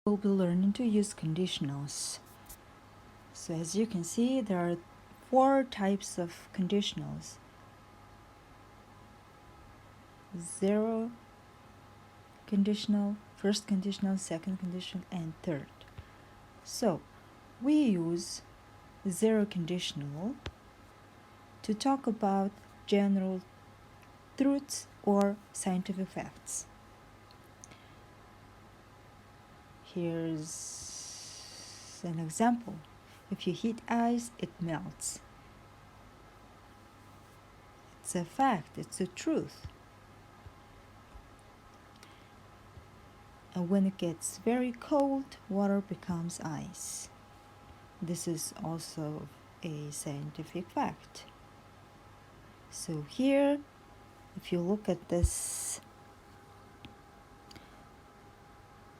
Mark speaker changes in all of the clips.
Speaker 1: We'll be learning to use conditionals. So as you can see, there are 4 types of conditionals. 0 conditional, first conditional, second conditional, and third. So we use 0 conditional to talk about general truths or scientific facts. Here's an example. If you heat ice, it melts. It's a fact, it's a truth. And when it gets very cold, water becomes ice. This is also a scientific fact. So here, if you look at this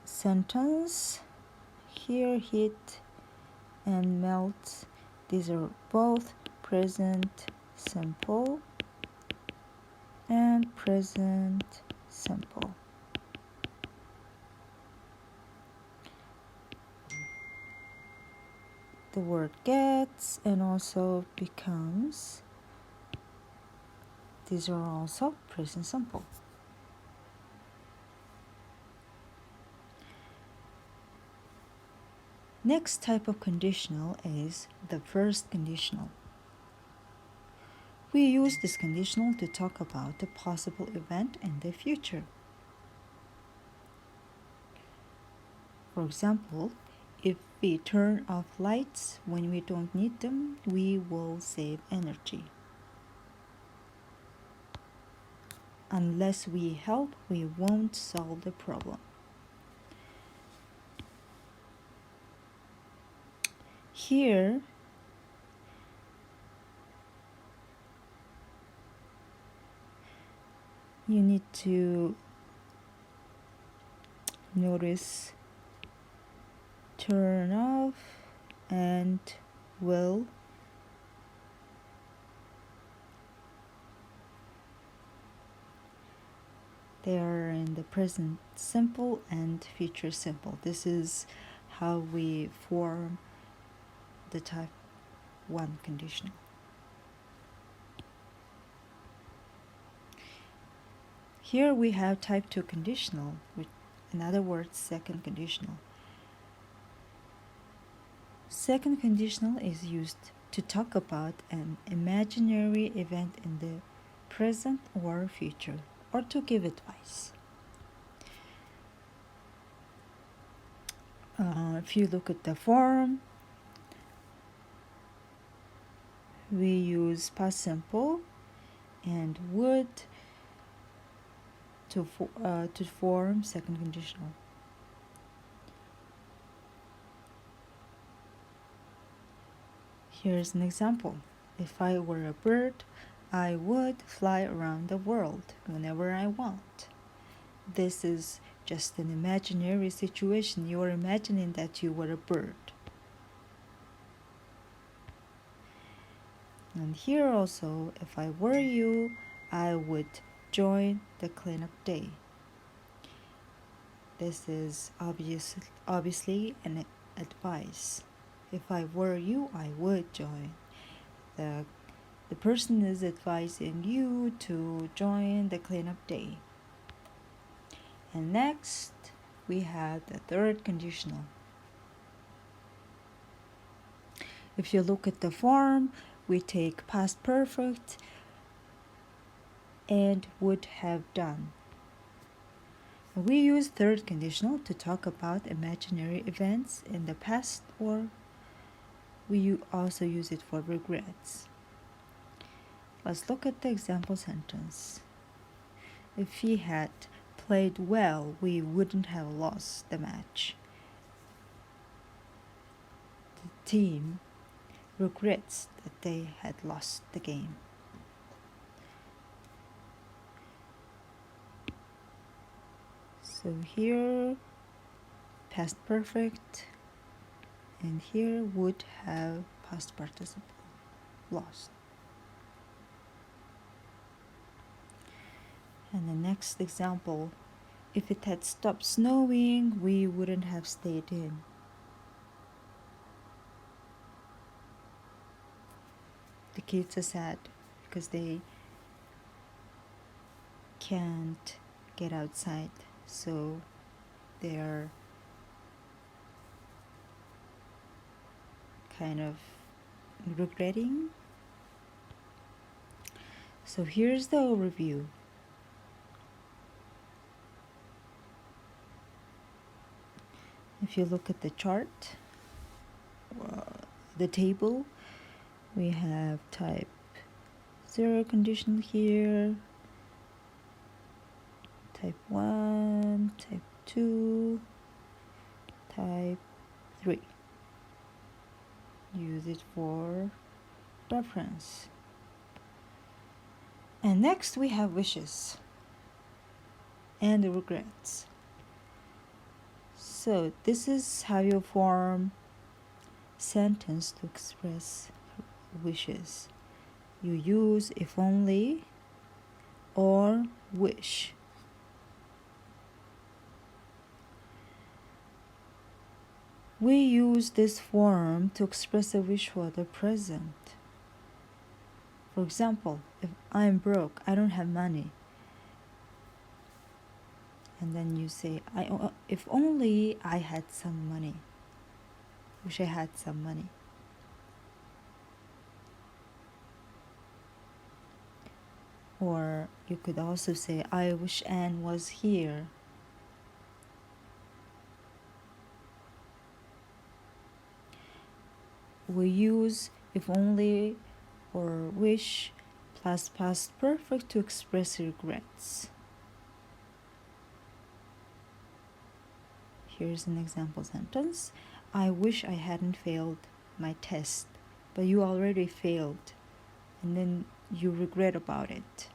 Speaker 1: sentence, here heat and melt, these are both present simple and present simple. The word gets and also becomes, these are also present simple. Next type of conditional is the first conditional. We use this conditional to talk about a possible event in the future. For example, if we turn off lights when we don't need them, we will save energy. Unless we help, we won't solve the problem. Here, you need to notice turn off and will. They are in the present simple and future simple. This is how we form the type 1 conditional. Here we have type 2 conditional, which in other words, second conditional. Second conditional is used to talk about an imaginary event in the present or future, or to give advice. If you look at the form, we use past simple and would to form second conditional. Here's an example. If I were a bird, I would fly around the world whenever I want. This is just an imaginary situation. You are imagining that you were a bird. And here also, if I were you, I would join the cleanup day. This is obviously an advice. If I were you, I would join. The person is advising you to join the cleanup day. And next, we have the third conditional. If you look at the form, we take past perfect and would have done. We use third conditional to talk about imaginary events in the past, or we also use it for regrets. Let's look at the example sentence. If he had played well, we wouldn't have lost the match. The team regrets that they had lost the game. So here, past perfect, and here would have past participle, lost. And the next example, If it had stopped snowing, we wouldn't have stayed in. The kids are sad because they can't get outside, so they're kind of regretting. So here's the overview. If you look at the chart, the table, we have type 0 conditional here, type 1, type 2, type 3. Use it for reference. And next we have wishes and regrets. So this is how you form sentence to express wishes. You use if only or wish. We use this form to express a wish for the present. For example, if I'm broke, I don't have money. And then you say, if only I had some money. Wish I had some money. Or you could also say, I wish Anne was here. We use if only or wish plus past perfect to express regrets. Here's an example sentence. I wish I hadn't failed my test, but you already failed, and then you regret about it.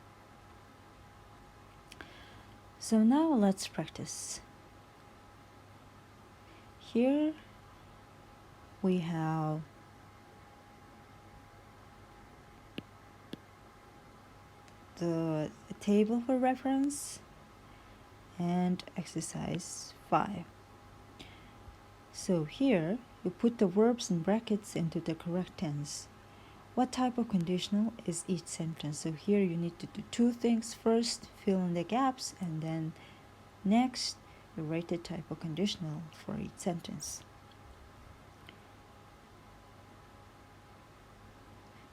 Speaker 1: So now let's practice. Here we have the table for reference and exercise 5. So here you put the verbs in brackets into the correct tense. What type of conditional is each sentence? So here you need to do two things. First, fill in the gaps, and then next you write the type of conditional for each sentence.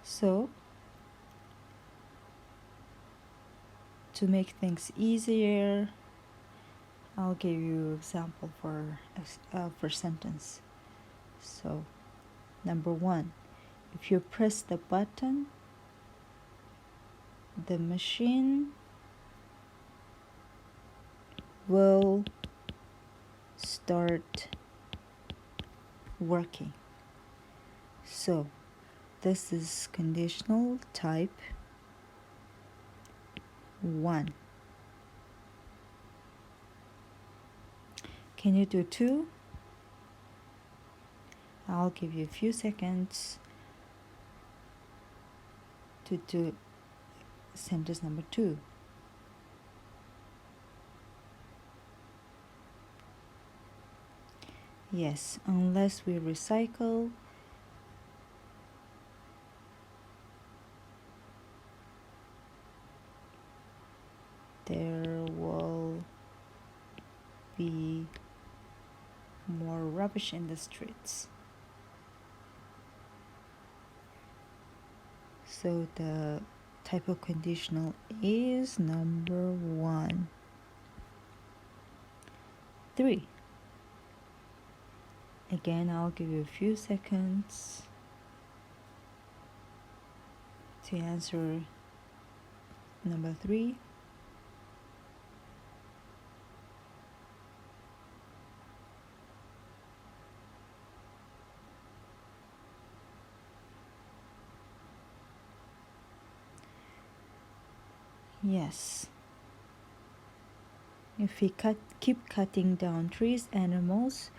Speaker 1: So to make things easier, I'll give you example for sentence. So number 1, if you press the button, the machine will start working. So this is conditional type 1. Can you do 2? I'll give you a few seconds to do sentence number 2. Yes, unless we recycle, there will be more rubbish in the streets. So the type of conditional is number 1. 3. Again, I'll give you a few seconds to answer number 3. Yes. If we keep cutting down trees, animals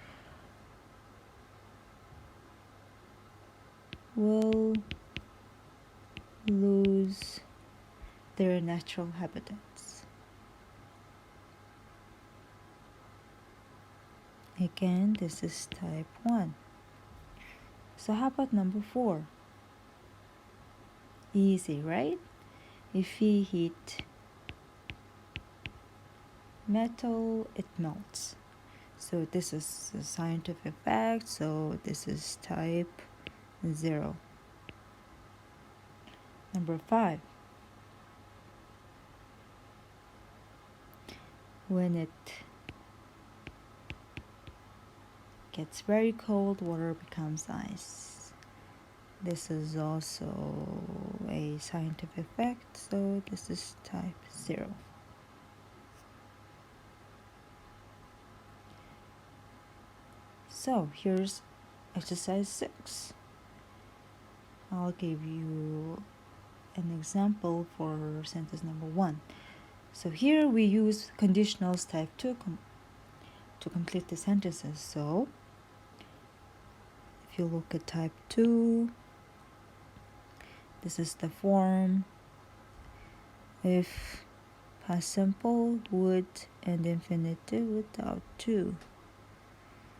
Speaker 1: will lose their natural habitats. Again, this is type 1. So how about number 4? Easy, right? If we heat metal, it melts. So this is a scientific fact, so this is type 0. Number 5. When it gets very cold, water becomes ice. This is also a scientific fact, so this is type 0. So here's exercise 6. I'll give you an example for sentence number 1. So here we use conditionals type 2 to complete the sentences. So if you look at type 2, this is the form. If past simple, would, and infinitive without to.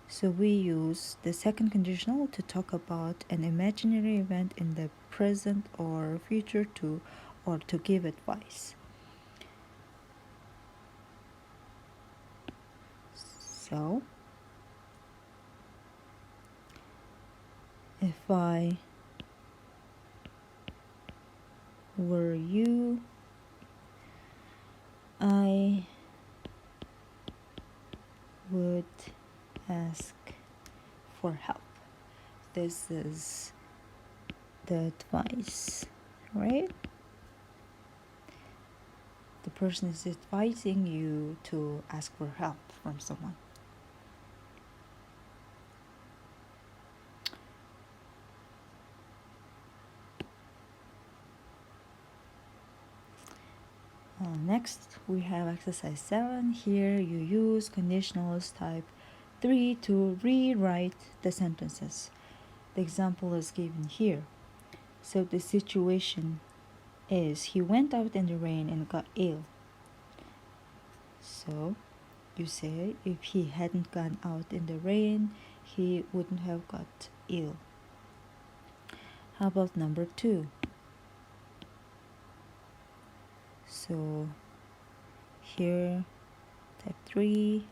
Speaker 1: So we use the second conditional to talk about an imaginary event in the present or future or to give advice. So if I were you, I would ask for help. This is the advice, right? The person is advising you to ask for help from someone. Next, we have exercise 7. Here you use conditionals type 3 to rewrite the sentences. The example is given here. So the situation is he went out in the rain and got ill. So you say if he hadn't gone out in the rain, he wouldn't have got ill. How about number 2? So here, type 3,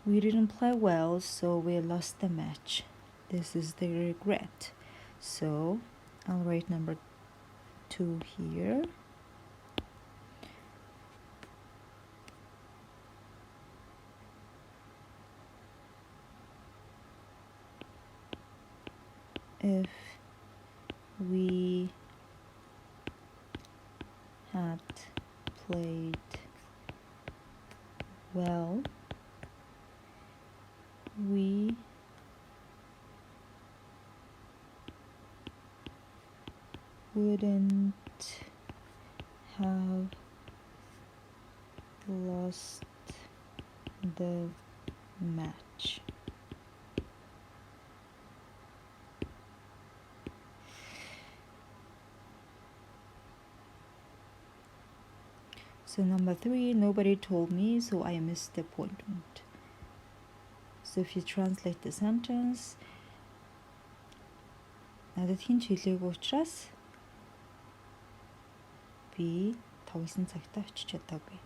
Speaker 1: we didn't play well, so we lost the match. This is the regret. So I'll write number 2 here. If we had played well, we wouldn't have lost the match. So number 3, nobody told me, so I missed the appointment. So if you translate the sentence, надад хэн ч хэлээгүй учраас би 5-9 цагтаа очиж чадаагүй.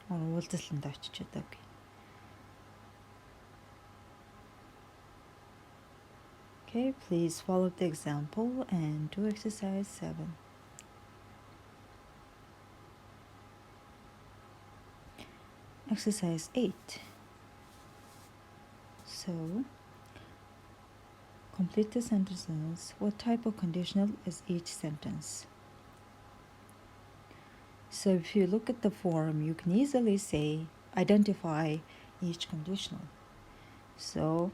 Speaker 1: Уулзалтанд очиж чадаагүй. Okay, please follow the example and do exercise 7. Exercise 8. So, complete the sentences. What type of conditional is each sentence? So if you look at the form, you can easily say, identify each conditional. So,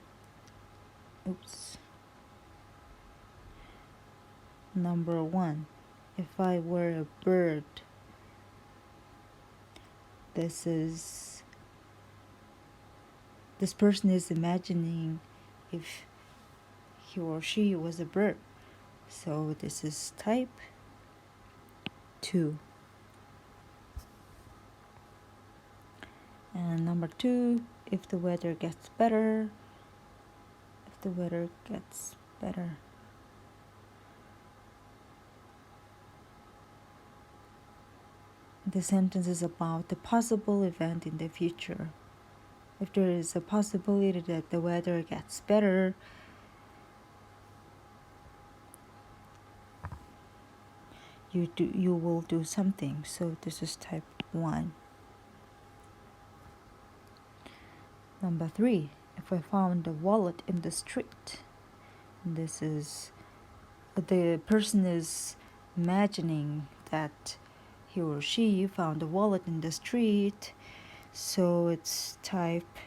Speaker 1: number 1, if I were a bird, this person is imagining if he or she was a bird. So this is type 2. And number 2, if the weather gets better. If the weather gets better. The sentence is about the possible event in the future. If there is a possibility that the weather gets better, you will do something. So this is type 1. Number 3, if I found a wallet in the street. This is the person is imagining that he or she found a wallet in the street, so it's type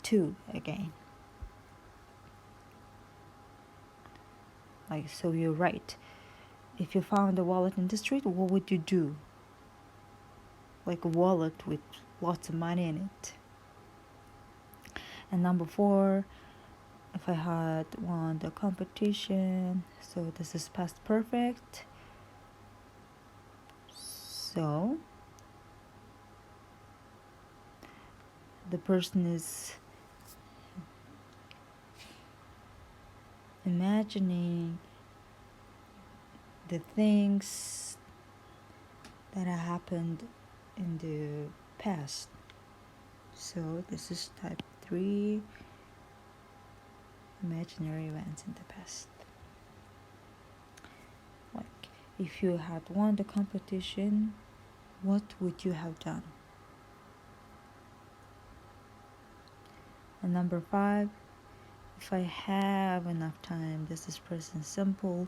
Speaker 1: 2 again. Like, so you're right. If you found a wallet in the street, what would you do? Like a wallet with lots of money in it. And number 4, if I had won the competition, so this is past perfect. So the person is imagining the things that happened in the past. So this is type 3, imaginary events in the past. Like, if you had won the competition, what would you have done? And number 5, if I have enough time, this is present simple.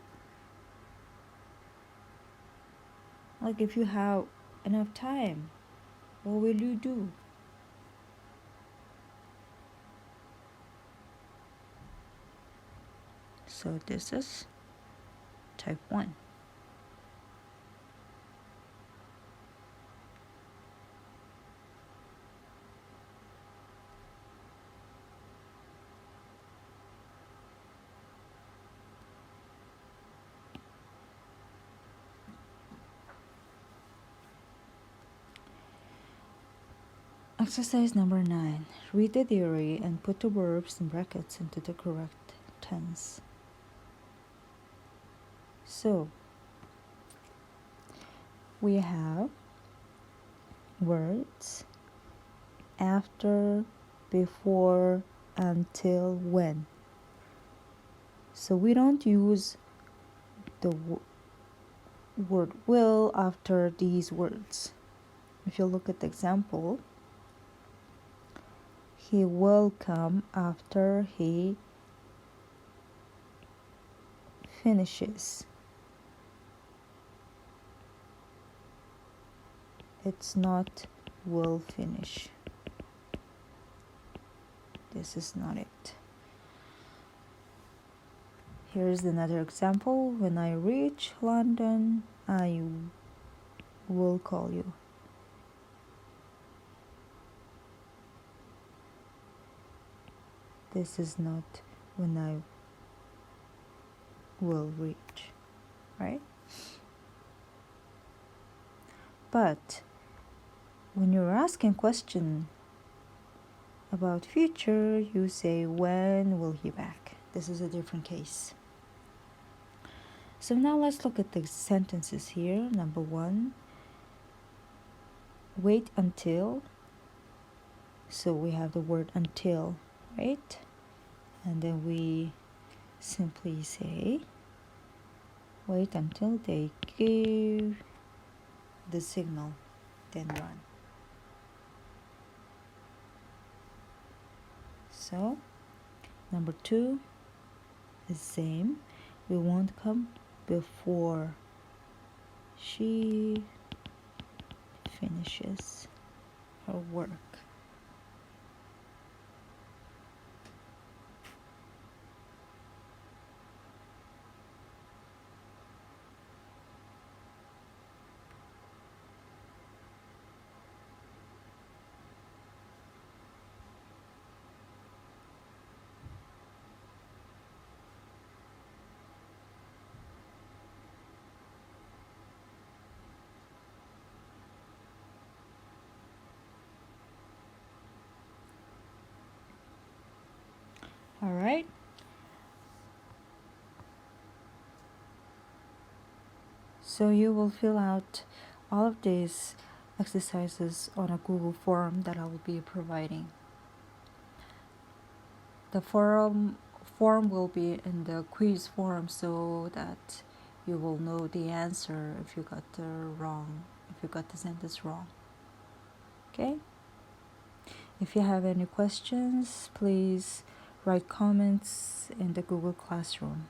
Speaker 1: Like, if you have enough time, what will you do? So this is type 1. Exercise number 9. Read the theory and put the verbs in brackets into the correct tense. So, we have words after, before, until, when. So we don't use the word will after these words. If you look at the example, he will come after he finishes. It's not will finish. This is not it. Here's another example. When I reach London, I will call you. This is not when I will reach, right? But when you're asking question about future, you say when will he back? This is a different case. So now let's look at the sentences here. Number 1, wait until. So we have the word until, right? And then we simply say wait until they give the signal, then run. So number 2 is same. We won't come before she finishes her work. All right. So you will fill out all of these exercises on a Google form that I will be providing. The form will be in the quiz form so that you will know the answer if you got the sentence wrong. Okay? If you have any questions, please write comments in the Google Classroom.